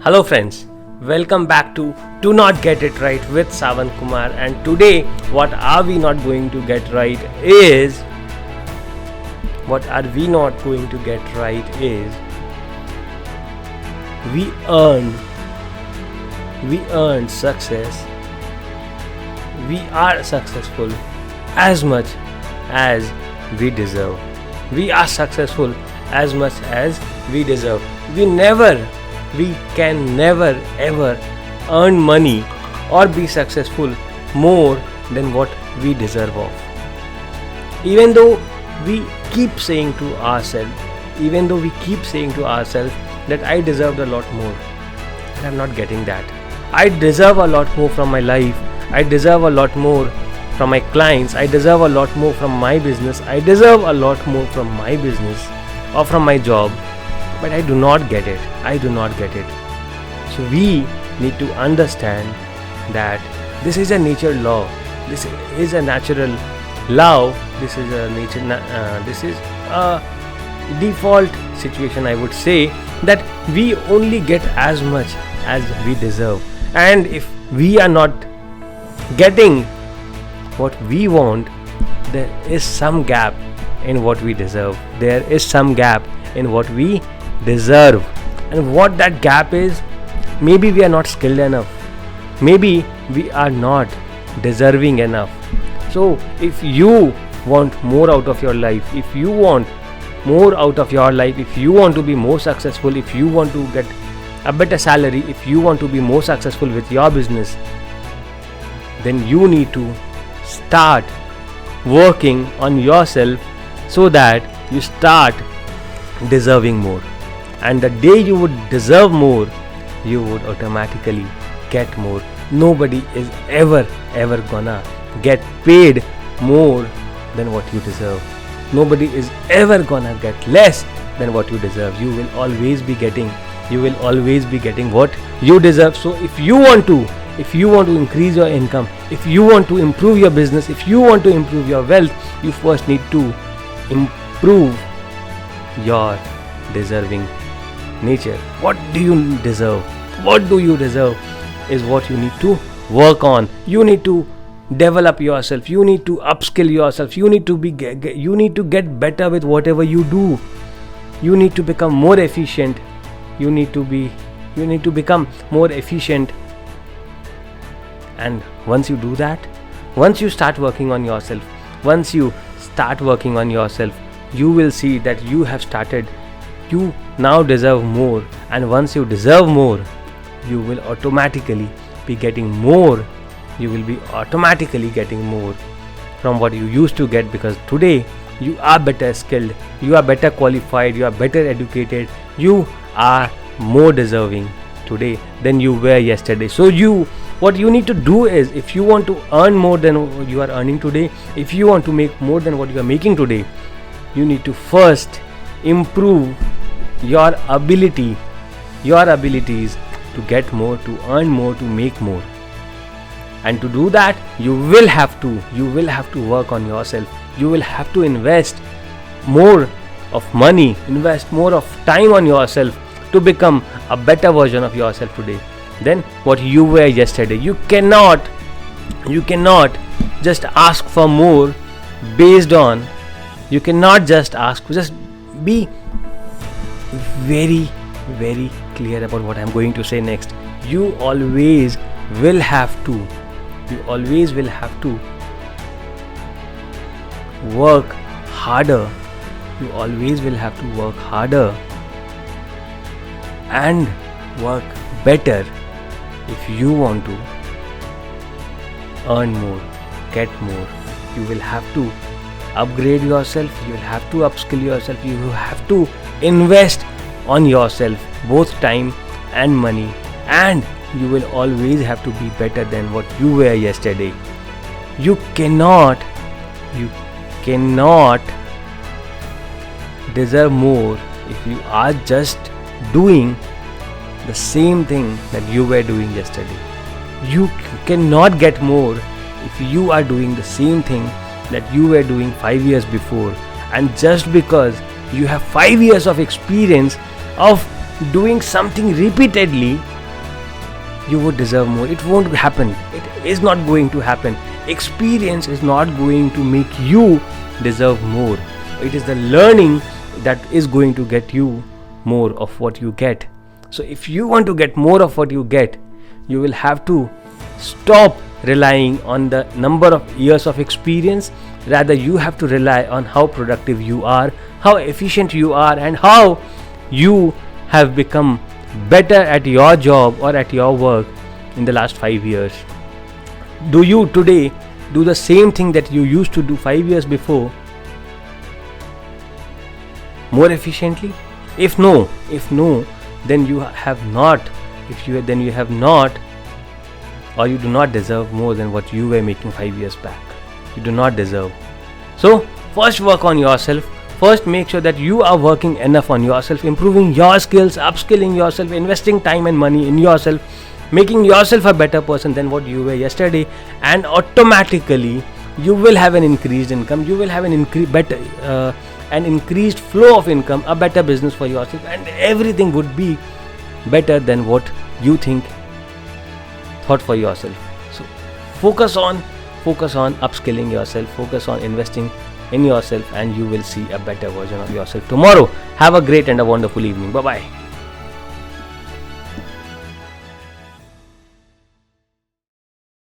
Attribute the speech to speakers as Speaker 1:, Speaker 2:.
Speaker 1: Hello friends, welcome back to Do Not Get It Right with Sawan Kumar, and today what are we not going to get right is we earn success, we are successful as much as we deserve. We are successful as much as we deserve. We can never ever earn money or be successful more than what we deserve of. Even though we keep saying to ourselves that I deserved a lot more, and I'm not getting that. I deserve a lot more from my life. I deserve a lot more from my clients. I deserve a lot more from my business. I deserve a lot more from my business or from my job. But I do not get it. So we need to understand that this is a nature law. This is a natural law. This is a default situation, I would say, that we only get as much as we deserve. And if we are not getting what we want, there is some gap in what we deserve. There is some gap in what we deserve. And what that gap is, maybe we are not skilled enough, maybe we are not deserving enough. So if you want more out of your life, if you want to be more successful, if you want to get a better salary, if you want to be more successful with your business, then you need to start working on yourself so that you start deserving more. And the day you would deserve more, you would automatically get more. Nobody is ever gonna get paid more than what you deserve. Nobody is ever gonna get less than what you deserve. You will always be getting what you deserve. So if you want to increase your income, if you want to improve your business, if you want to improve your wealth, you first need to improve your deserving nature. What do you deserve? What do you deserve is what you need to work on. You need to develop yourself. You need to upskill yourself. You need to get better with whatever you do. You need to become more efficient. You need to become more efficient. And once you do that, once you start working on yourself, you will see that you have started. You now deserve more, and once you deserve more, you will automatically be getting more. You will be automatically getting more from what you used to get, because today you are better skilled, you are better qualified, you are better educated, you are more deserving today than you were yesterday. So what you need to do is, if you want to earn more than what you are earning today, if you want to make more than what you are making today, you need to first improve your abilities to get more, to earn more, to make more. And to do that, you will have to work on yourself. You will have to invest more of money, invest more of time on yourself to become a better version of yourself today than what you were yesterday. You cannot just ask for more based on, you cannot just ask, just be very clear about what I'm going to say next. You always will have to work harder. You always will have to work harder and work better if you want to earn more, get more. You will have to upgrade yourself, you will have to upskill yourself, you have to invest on yourself, both time and money, and you will always have to be better than what you were yesterday. You cannot deserve more if you are just doing the same thing that you were doing yesterday. You cannot get more if you are doing the same thing that you were doing 5 years before. And just because you have 5 years of experience of doing something repeatedly, you would deserve more. It won't happen. It is not going to happen. Experience is not going to make you deserve more. It is the learning that is going to get you more of what you get. So if you want to get more of what you get, you will have to stop relying on the number of years of experience. Rather, you have to rely on how productive you are, how efficient you are, and how you have become better at your job or at your work in the last 5 years. Do you today do the same thing that you used to do 5 years before more efficiently? If no, then you have not. Then you have not, or you do not deserve more than what you were making 5 years back. You do not deserve. So first work on yourself. First make sure that you are working enough on yourself, improving your skills, upskilling yourself, investing time and money in yourself, making yourself a better person than what you were yesterday, and automatically you will have an increased income. You will have an increased flow of income, a better business for yourself, and everything would be better than what you thought for yourself. So focus on upskilling yourself, focus on investing in yourself, and you will see a better version of yourself tomorrow. Have a great and a wonderful evening. Bye bye.